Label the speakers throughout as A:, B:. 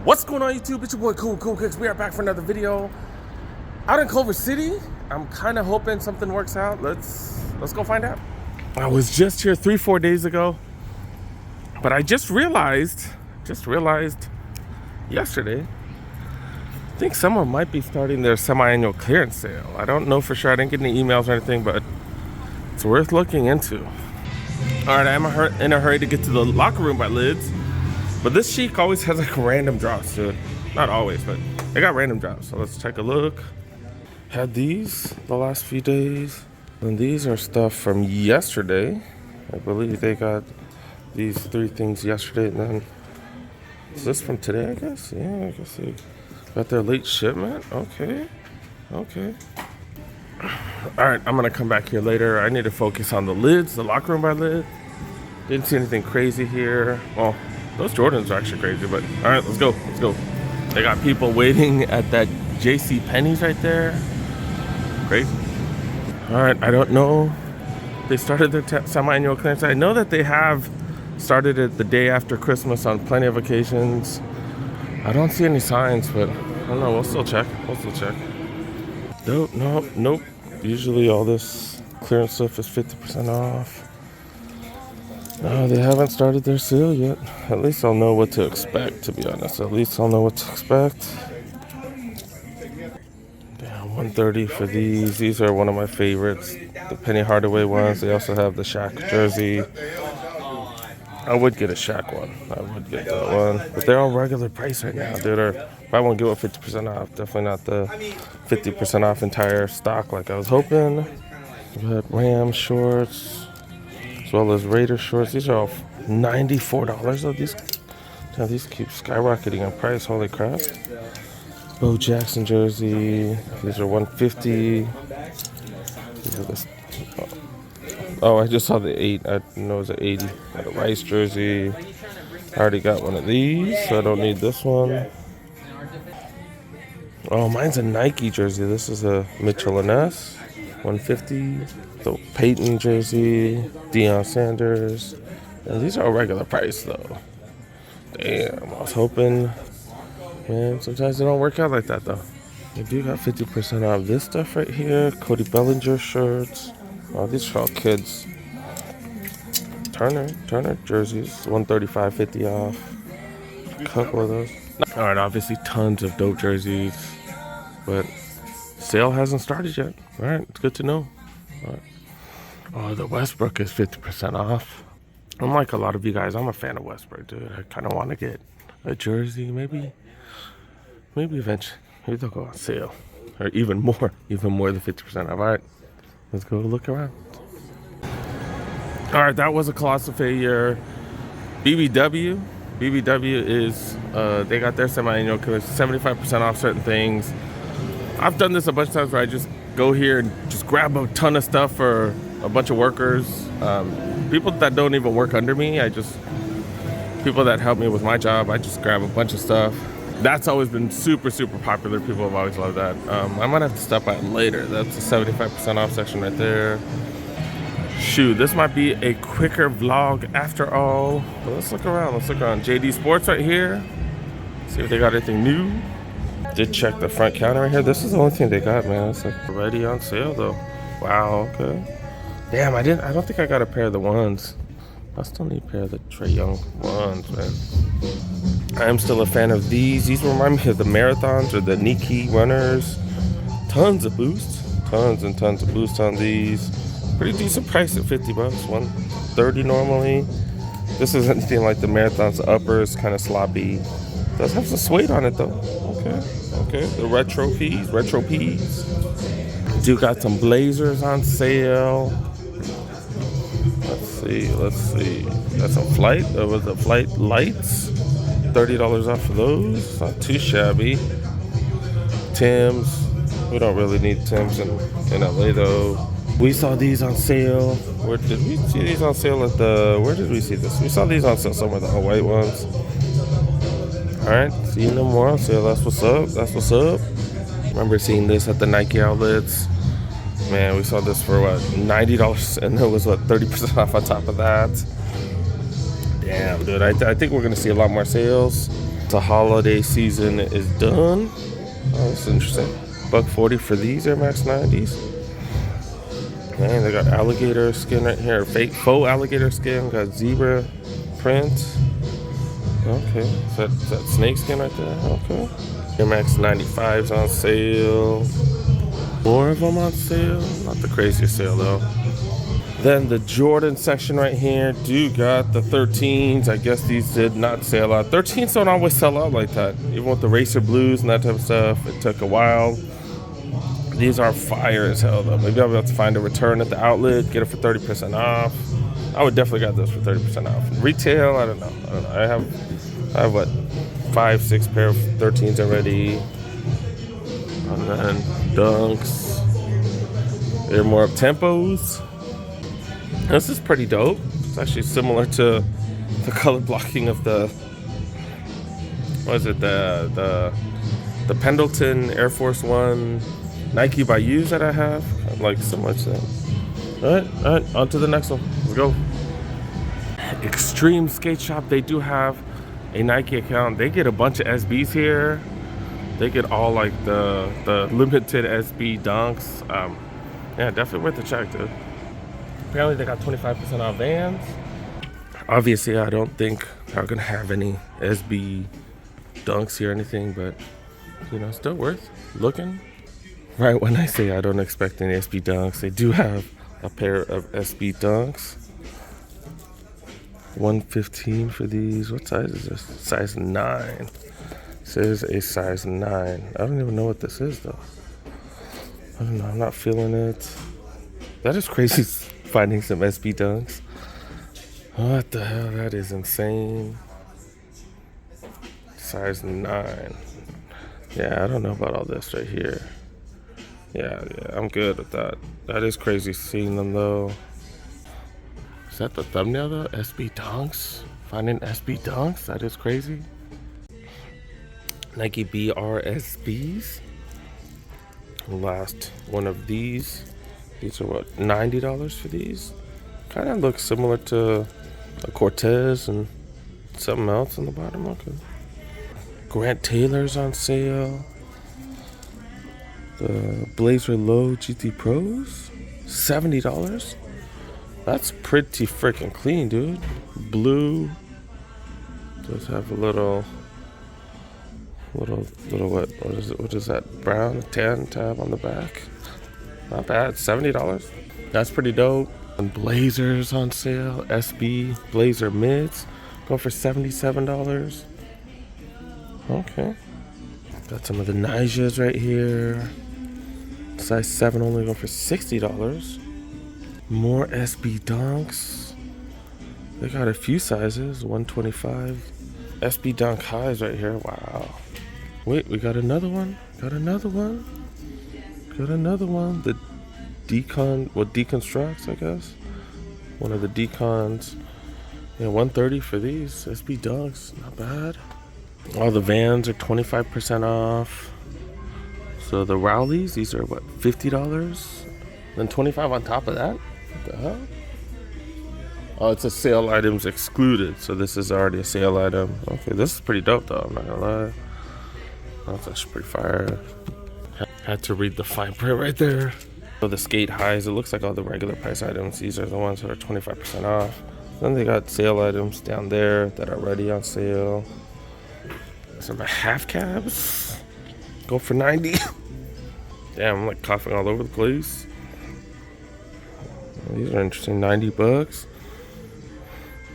A: What's going on YouTube? It's your boy Cool Kicks. We are back for another video. Out in Culver City. I'm kind of hoping something works out. Let's go find out. I was just here 3-4 days ago, but I just realized yesterday, I think someone might be starting their semi-annual clearance sale. I don't know for sure. I didn't get any emails or anything, but it's worth looking into. All right, I'm in a hurry to get to the locker room by Lids. But this chic always has like random drops to it. Not always, but they got random drops. So let's take a look. Had these the last few days. And these are stuff from yesterday. I believe they got these 3 things yesterday. And then, is this from today, I guess? Yeah, I guess they got their late shipment. Okay. All right, I'm gonna come back here later. I need to focus on the Lids, the locker room by Lids. Didn't see anything crazy here. Well, those Jordans are actually crazy, but all right, let's go. They got people waiting at that JC Penney's right there. Crazy. All right, I don't know. They started their semi-annual clearance. I know that they have started it the day after Christmas on plenty of occasions. I don't see any signs, but I don't know. We'll still check. Nope. Usually all this clearance stuff is 50% off. No, they haven't started their sale yet. At least I'll know what to expect, to be honest. Damn, $130 for these. These are one of my favorites. The Penny Hardaway ones. They also have the Shaq jersey. I would get a Shaq one. I would get that one. But they're on regular price right now, dude. Or buy one, get one 50% off. Definitely not the 50% off entire stock like I was hoping. We got Ram shorts, as well as Raider shorts. These are all $94 though. These keep skyrocketing in price. Holy crap. Bo Jackson jersey. These are $150. Oh, I just saw the 8. I didn't know it was an 80. Got a Rice jersey. I already got one of these, so I don't need this one. Oh, mine's a Nike jersey. This is a Mitchell & Ness. $150. The Peyton jersey, Deion Sanders. And these are a regular price though. Damn, I was hoping. Man, sometimes they don't work out like that though. They do got 50% off this stuff right here. Cody Bellinger shirts. Oh, these are all kids. Turner jerseys, $135, 50 off. A couple of those. All right, obviously tons of dope jerseys, but sale hasn't started yet. All right, it's good to know. All right. Oh, the Westbrook is 50% off. Unlike a lot of you guys, I'm a fan of Westbrook, dude. I kind of want to get a jersey, maybe eventually. Maybe they'll go on sale, or even more than 50% off. All right, let's go look around. All right, that was a colossal failure. BBW is they got their semi-annual clearance, 75% off certain things. I've done this a bunch of times where I just go here and just grab a ton of stuff for a bunch of workers, people that don't even work under me. People that help me with my job, I just grab a bunch of stuff. That's always been super popular. People have always loved that. I might have to stop by later. That's a 75% off section right there. Shoot, this might be a quicker vlog after all. But let's look around. JD Sports right here. See if they got anything new. Did check the front counter right here. This is the only thing they got, man. It's like already on sale though. Wow, okay. Damn, I don't think I got a pair of the ones. I still need a pair of the Trae Young ones, man. I am still a fan of these. These remind me of the marathons or the Nike runners. Tons of boosts. Tons and tons of boosts on these. Pretty decent price at $50. $130 normally. This isn't anything like the marathons. The upper is kind of sloppy. Does have some suede on it though. Okay. The retro P's. Do got some blazers on sale. Let's see. Got some Flight. There was the Flight lights. $30 off for those. Not too shabby. Timbs. We don't really need Timbs in LA though. We saw these on sale. Where did we see these on sale where did we see this? We saw these on sale somewhere, the all white ones. Alright, seeing them more on sale. That's what's up. Remember seeing this at the Nike outlets. Man, we saw this for $90, and it was 30% off on top of that. Damn, dude, I think we're gonna see a lot more sales. The holiday season is done. Oh, that's interesting. $140 for these Air Max 90s. Man, they got alligator skin right here. Fake faux alligator skin. Got zebra print. Okay. Is that snake skin right there? Okay. Air Max 95s on sale. More of them on sale. Not the craziest sale though. Then the Jordan section right here. Do got the 13s. I guess these did not sell out. 13s don't always sell out like that. Even with the Racer Blues and that type of stuff. It took a while. These are fire as hell though. Maybe I'll be able to find a return at the outlet, get it for 30% off. I would definitely got this for 30% off. Retail, I don't know. I have what, 5-6 pair of 13s already. And then Dunks. They're more up tempos. This is pretty dope. It's actually similar to the color blocking of the, what is it, the Pendleton Air Force One Nike by Use that I have. Like so much that. All right, on to the next one. Let's go. Extreme Skate Shop, they do have a Nike account. They get a bunch of SBs here. They get all like the limited SB Dunks. Yeah, definitely worth the check, dude. Apparently they got 25% off Vans. Obviously, I don't think they're gonna have any SB Dunks here or anything, but you know, still worth looking. Right when I say I don't expect any SB Dunks, they do have a pair of SB Dunks. $115 for these. What size is this? Size 9. It says a size 9. I don't even know what this is though. I don't know. I'm not feeling it. That is crazy finding some SB Dunks. What the hell? That is insane. Size 9. Yeah, I don't know about all this right here. Yeah, I'm good with that. That is crazy seeing them though. Is that the thumbnail though? SB Dunks? Finding SB Dunks? That is crazy. Nike BRSBs. Last one of these. These are what, $90 for these? Kind of looks similar to a Cortez and something else on the bottom. Okay. Grant Taylor's on sale. The Blazer Low GT Pros, $70. That's pretty freaking clean, dude. Blue. Does have a little what is it? What is that? Brown tan tab on the back. Not bad. $70. That's pretty dope. And Blazers on sale. SB Blazer mids going for $77. Okay. Got some of the Nijas right here. Size 7 only going for $60. More SB Dunks. They got a few sizes. 125. SB Dunk highs right here. Wow. Wait, we got another one. Got another one. The deconstructs, I guess. One of the decons. Yeah, $130 for these SB Dunks. Not bad. All the Vans are 25% off. So the Rowleys, these are what, $50? Then $25 on top of that? What the hell? Oh, it's a sale items excluded. So this is already a sale item. Okay, this is pretty dope though, I'm not gonna lie. That's actually pretty fire. Had to read the fine print right there. So the skate highs, it looks like all the regular price items. These are the ones that are 25% off. Then they got sale items down there that are already on sale. Some half cabs go for $90. Damn, I'm like coughing all over the place. These are interesting. $90.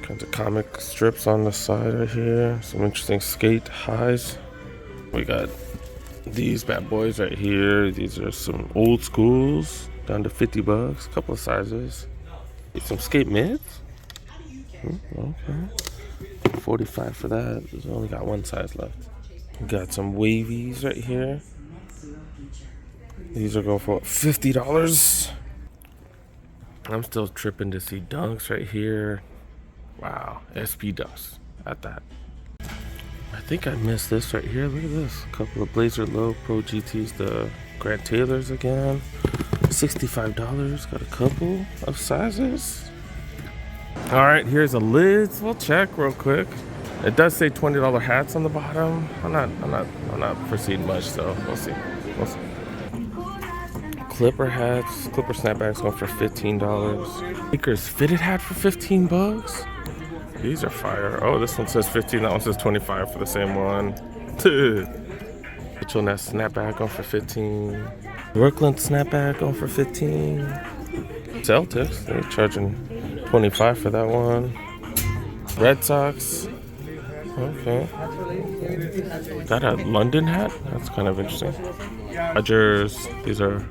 A: Kinds of comic strips on the side right here. Some interesting skate highs. We got these bad boys right here. These are some old schools down to $50. A couple of sizes. Some skate mids. Okay. $45 for that. There's only got one size left. We got some wavies right here. These are going for $50. I'm still tripping to see Dunks right here. Wow, SP Dunks at that. I think I missed this right here. Look at this. A couple of Blazer Low Pro GTs, the Grant Taylors again. $65. Got a couple of sizes. All right, here's a lids. We'll check real quick. It does say $20 hats on the bottom. I'm not proceeding much, so we'll see. We'll see. Clipper hats, Clipper snapbacks going for $15. Lakers fitted hat for 15 bucks. These are fire. Oh, this one says 15. That one says 25 for the same one. Mitchell Ness snapback on for 15. Brooklyn snapback on for 15. Celtics, they're charging 25 for that one. Red Sox. Okay. Got a London hat? That's kind of interesting. Dodgers, these are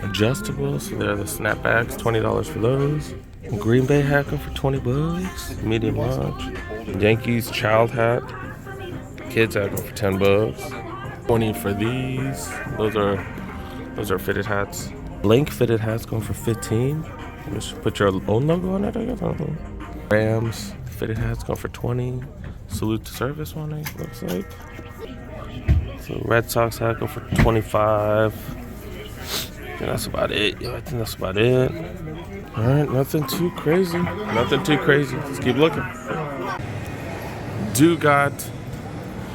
A: adjustable, so they're the snapbacks, $20 for those. Green Bay hat going for 20 bucks, medium large. Yankees child hat, kids hat going for 10 bucks. 20 for these. Those are fitted hats. Blank fitted hats going for 15. Just put your own logo on it, I guess. I don't know. Rams fitted hats going for 20. Salute to service one, it looks like. So Red Sox hat go for 25. And that's about it. Yeah, I think that's about it. All right, nothing too crazy. Nothing too crazy. Let's keep looking. Do got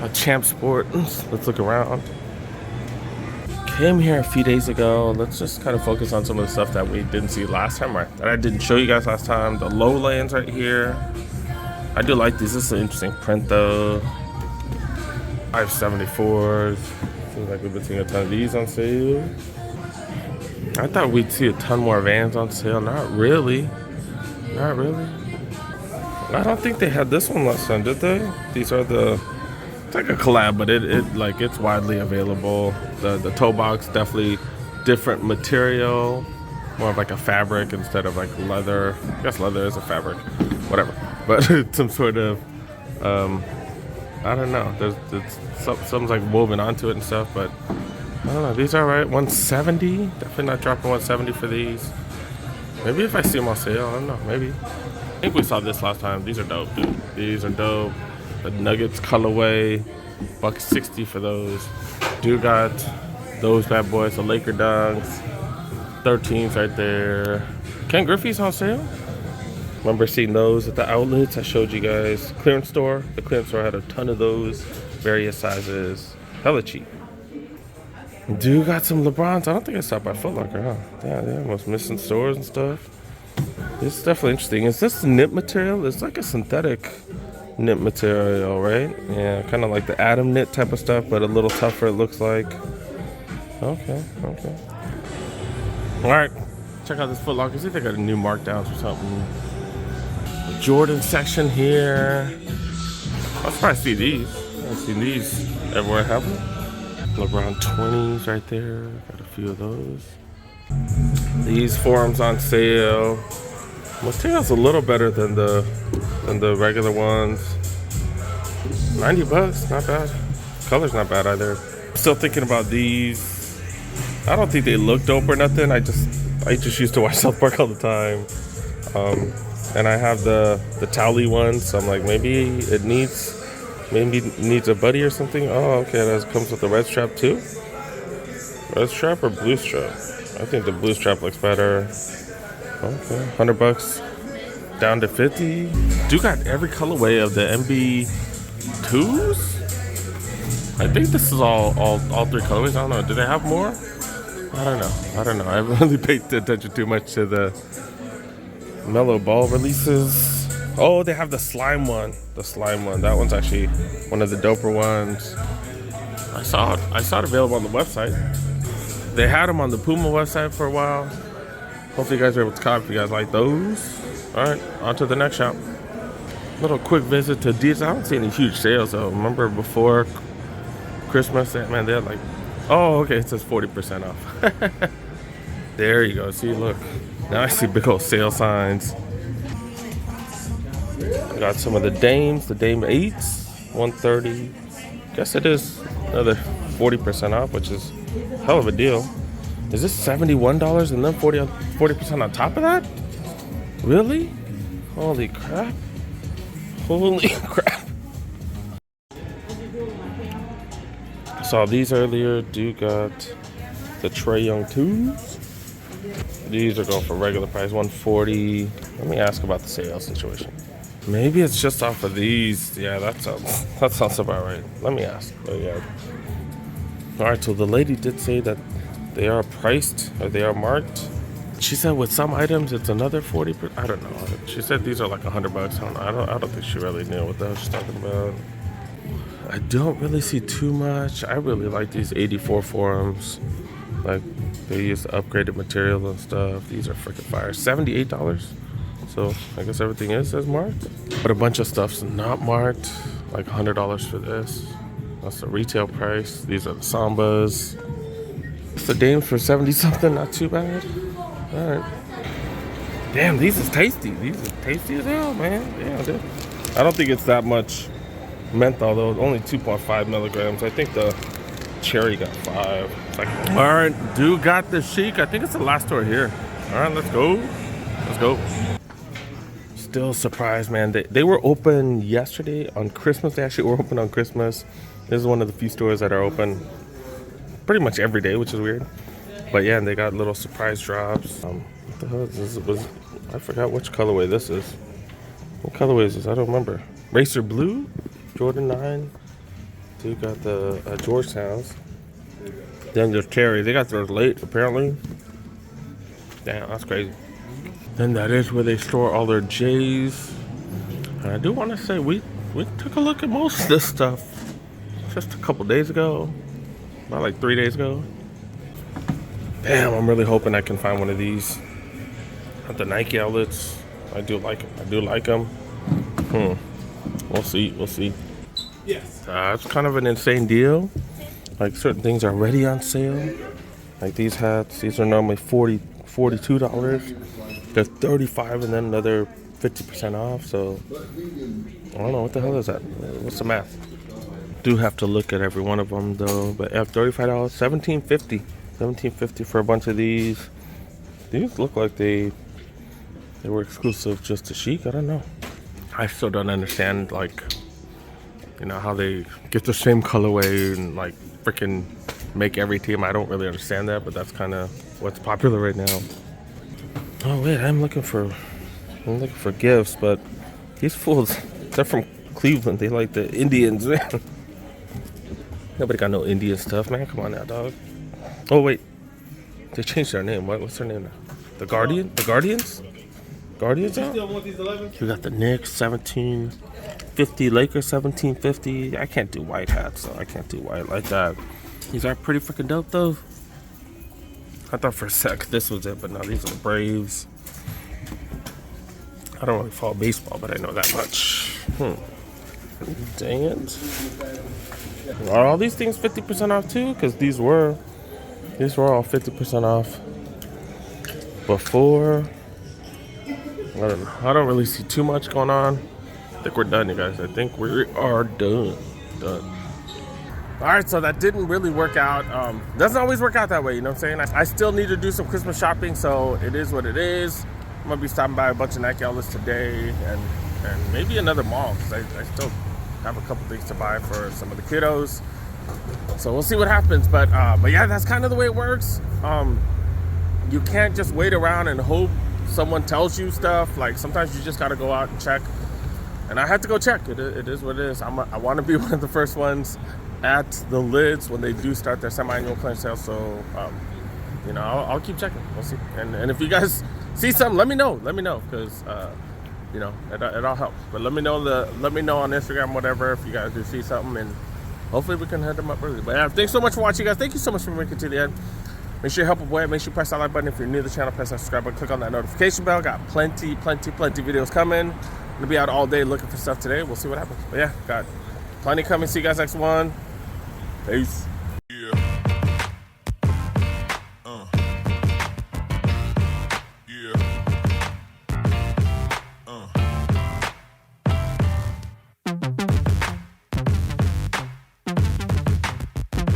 A: a Champ Sport. Let's look around. Came here a few days ago. Let's just kind of focus on some of the stuff that we didn't see last time, right? That I didn't show you guys last time. The lowlands right here. I do like these. This is an interesting print though. 574s. Seems like we've been seeing a ton of these on sale. I thought we'd see a ton more Vans on sale. Not really. Not really. I don't think they had this one last time, did they? These are the... It's like a collab, but it's widely available. The toe box, definitely different material. More of like a fabric instead of like leather. I guess leather is a fabric. Whatever. But some sort of... I don't know. There's something's like woven onto it and stuff, but... I don't know, these are right, 170. Definitely not dropping 170 for these. Maybe if I see them on sale, I don't know, maybe. I think we saw this last time. These are dope, dude. These are dope. The Nuggets colorway, $160 for those. Do got those bad boys, the Laker Dunks. 13s right there. Ken Griffey's on sale. Remember seeing those at the outlets? I showed you guys. Clearance store. The clearance store had a ton of those, various sizes. Hella cheap. Dude got some LeBrons. I don't think I stopped by Foot Locker, huh? Yeah, they're almost missing stores and stuff. This is definitely interesting. Is this knit material? It's like a synthetic knit material, right? Yeah, kind of like the Atom knit type of stuff, but a little tougher it looks like. Okay. All right, check out this Foot Locker. See if they got a new markdowns or something. Jordan section here. I'll probably see these. I've seen these everywhere, haven't I? LeBron 20s right there. Got a few of those. These forums on sale. Material's a little better than the regular ones. 90 bucks, not bad. Color's not bad either. Still thinking about these. I don't think they look dope or nothing. I just used to watch South Park all the time. And I have the Towley one, so I'm like, maybe it needs a buddy or something. Oh, okay, that comes with the red strap too. Red strap or blue strap? I think the blue strap looks better. Okay, 100 bucks down to 50. Do got every colorway of the MB2s. I think this is all three colorways. I don't know. Do they have more? I don't know. I haven't really paid attention too much to the Mellow Ball releases. Oh, they have the slime one. That one's actually one of the doper ones. I saw it available on the website. They had them on the Puma website for a while. Hopefully you guys are able to copy if you guys like those. All right, on to the next shop. Little quick visit to Adidas. I don't see any huge sales though. Remember before Christmas, man, they had like, oh, okay, it says 40% off. There you go. See, look. Now I see big old sale signs. Got some of the Dames, the Dame 8s, 130. Guess it is another 40% off, which is a hell of a deal. Is this $71 and then 40% on top of that? Really? Holy crap. Holy crap. Saw these earlier. Do got the Trae Young 2s. These are going for regular price, $140. Let me ask about the sale situation. Maybe it's just off of these. Yeah, that sounds about right. Let me ask. But yeah. All right, so the lady did say that they are priced or they are marked. She said with some items it's another 40%. I don't know. She said these are like $100. I don't think she really knew what the hell she's talking about. I don't really see too much. I really like these 84 forums. Like they use upgraded material and stuff. These are freaking fire. $78. So I guess everything is as marked. But a bunch of stuff's not marked. Like $100 for this. That's the retail price. These are the Sambas. It's the Dames for 70 something. Not too bad. All right. Damn, these is tasty. These is tasty as hell, man. Yeah, dude. I don't think it's that much menthol though. Only 2.5 milligrams. I think the cherry got 5. It's like, all right, dude got the chic. I think it's the last store here. All right, let's go. Let's go. Still surprised, man. They were open yesterday on Christmas. They actually were open on Christmas. This is one of the few stores that are open pretty much every day, which is weird. But yeah, and they got little surprise drops. What the hell is this? I forgot which colorway this is. What colorway is this? I don't remember. Racer Blue, Jordan 9. Dude got the Georgetowns. Then there's Terry. They got theirs late, apparently. Damn, that's crazy. Then that is where they store all their J's. And I do want to say we took a look at most of this stuff just a couple days ago. About like 3 days ago. Damn, I'm really hoping I can find one of these at the Nike outlets. I do like them. We'll see. Yes. It's kind of an insane deal. Like certain things are already on sale. Like these hats, these are normally $42. They're $35 and then another 50% off. So I don't know what the hell is that. What's the math? Do have to look at every one of them though. But yeah, $35, $17.50 for a bunch of these. These look like they were exclusive just to Chic. I don't know. I still don't understand, like, you know, how they get the same colorway and like freaking make every team. I don't really understand that, but that's kind of what's popular right now. Oh wait, I'm looking for gifts, but these fools, they're from Cleveland. They like the Indians, man. Nobody got no Indian stuff, man. Come on now, dog. Oh wait, they changed their name. What's their name now? The Guardian? The Guardians? Guardians out? You got the Knicks 1750, Lakers 1750. I can't do white hats, so I can't do white like that. These are pretty freaking dope though. I thought for a sec this was it, but no, these are the Braves. I don't really follow baseball, but I know that much. Dang it. Are all these things 50% off too? Because these were all 50% off before. I don't know. I don't really see too much going on. I think we're done, you guys. I think we are done. All right, so that didn't really work out. Doesn't always work out that way, you know what I'm saying? I still need to do some Christmas shopping, so it is what it is. I'm gonna be stopping by a bunch of Nike outlets today and maybe another mall, because I still have a couple things to buy for some of the kiddos. So we'll see what happens, but yeah, that's kind of the way it works. You can't just wait around and hope someone tells you stuff. Like sometimes you just gotta go out and check. And I had to go check. It is what it is. I want to be one of the first ones at the lids when they do start their semi-annual clearance sale. So, you know, I'll keep checking. We'll see. And if you guys see something, let me know. Because you know, it all helps. But let me know on Instagram, whatever, if you guys do see something, and hopefully we can head them up early. But yeah, thanks so much for watching, guys. Thank you so much for making it to the end. Make sure you help a boy. Make sure you press that like button if you're new to the channel. Press that subscribe button. Click on that notification bell. Got plenty videos coming. Gonna be out all day looking for stuff today. We'll see what happens. But yeah, got plenty coming. See you guys next one. Peace.